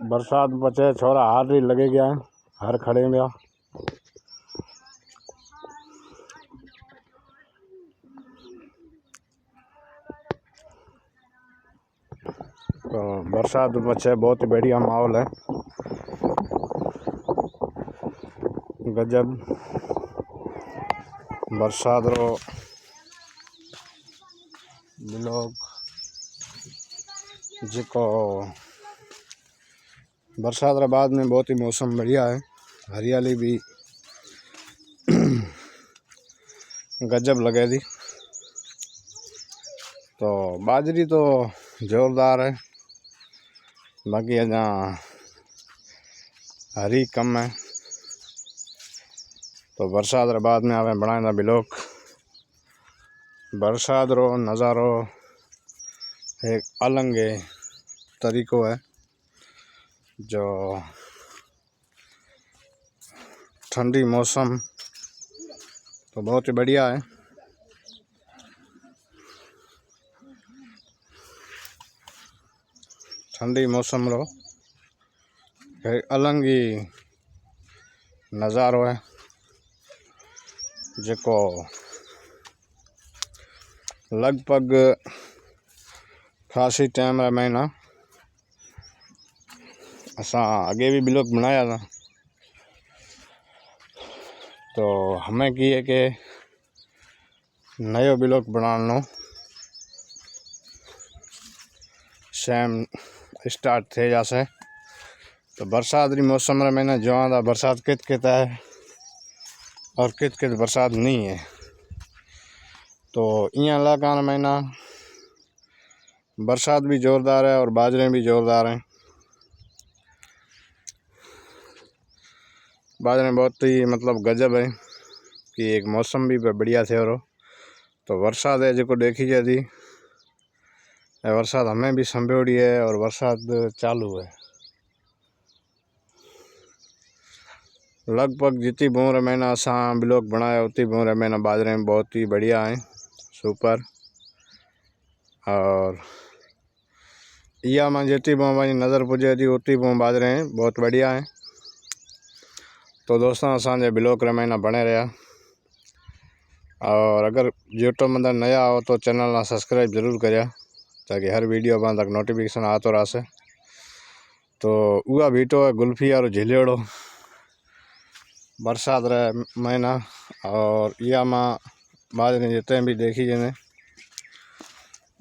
बरसात बचे छोरा हार ही लगे गया है, हर खड़े गया। तो बरसात बचे बहुत ही बढ़िया माहौल है, गजब बरसात रो लोग जिको बरसात रे बाद में बहुत ही मौसम बढ़िया है, हरियाली भी गजब लगे थी। तो बाजरी तो जोरदार है, बाकी अजा हरी कम है। तो बरसात रे बाद में आवे बनाए ब्लॉग। बरसात रो नज़ारो एक अलग तरीको है, जो ठंडी मौसम तो बहुत ही बढ़िया है। ठंडी मौसम रो एक अलग ही नज़ारो है, जो लगभग खासी टाइम रा महीना असा आगे भी ब्लॉग बनाया था। तो हमें की है कि नयो ब्लॉग बनानो सेम स्टार्ट थे जासे। तो बरसात री मौसम रे महीना जो आंदा बरसात कित है और कित बरसात नहीं है। तो इन इलाका महीना बरसात भी जोरदार है और बाजरे भी जोरदार हैं। बाजरे बहुत ही मतलब गजब है कि एक मौसम भी बढ़िया थे। और तो बरसात है जो देखी जाती, बरसात हमें भी संभोड़ी है और बरसात चालू है। लगभग जितनी बोर महीना असा ब्लॉग बनाया उतनी बोर महीना बाजरे में बहुत ही बढ़िया है, सुपर। और या में जितनी बोरी नज़र पुजे थी उतनी बों बाजरे हैं बहुत बढ़िया है। तो दोस्तों असांजे ब्लॉग रे महीना बने रहा। और अगर यूट्यूब में नया हो तो चैनल ना सब्सक्राइब जरूर करिया, ताकि हर वीडियो बन तक नोटिफिकेशन आतो रहे। तो वह बीटो है गुल्फी और झिलेड़ो बरसात रे महीना। और या में बाजरे जितने भी देखी जिन्हें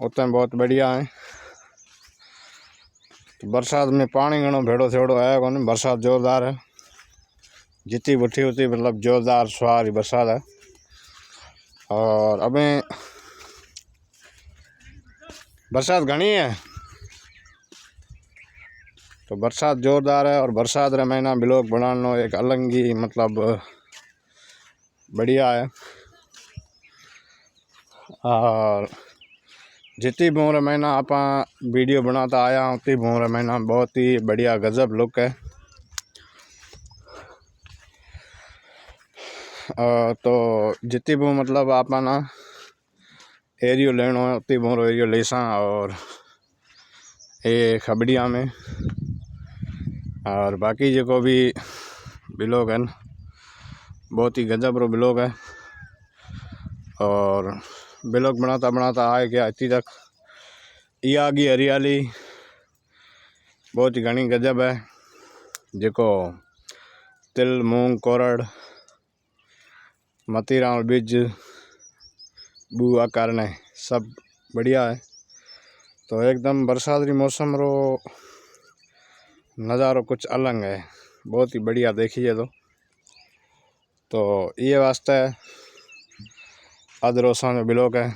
उतने बहुत बढ़िया है। तो बरसात में पानी घणो भेड़ो थोड़ो है को, बरसात जोरदार है, जितनी बुठी उतनी मतलब जोरदार सवारी बरसात है। और अबे बरसात घनी है, तो बरसात जोरदार है। और बरसात रे महीना ब्लॉग बनाना एक अलग ही मतलब बढ़िया है। और जितनी बोर महीना आप वीडियो बनाता आया उतनी बोर महीना बहुत ही बढ़िया गजब लुक है। तो जितनी वो मतलब आप ना एरियो लेना है उतनी बोर एरियो ले सा। और ये खबड़िया में और बाकी जो भी ब्लॉग है बहुत ही गजब रो ब्लॉग है। और ब्लॉग बनाता बनाता आए गया इतनी तक ये आ गई हरियाली बहुत ही घनी गजब है, जो तिल मूंग कोरड़ मतीरा और बीज बुआ करने सब बढ़िया है। तो एकदम बरसात री मौसम रो नज़ारो कुछ अलग है, बहुत ही बढ़िया देखिए। तो ये वास्ते अजरो सा ब्लॉग है,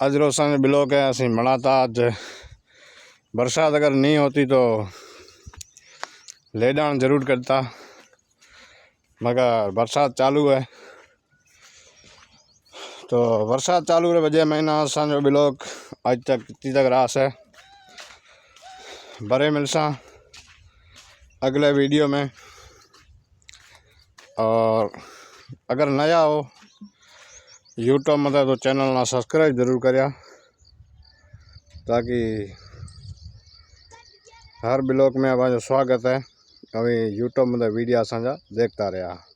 अजरो सा ब्लॉग है असी बनाता। आज बरसात अगर नहीं होती तो ले डाउन जरूर करता, मगर बरसात चालू है। तो बरसात चालू रे वजह महीना असो ब्लॉग आज तक इतनी तक रास है। बड़े मिलसा अगले वीडियो में। और अगर नया हो यूट्यूब में तो चैनल ना सब्सक्राइब जरूर करिया, ताकि हर ब्लॉग में अवांजो स्वागत है। अभी यूट्यूब में वीडियो असांजा देखता रहा।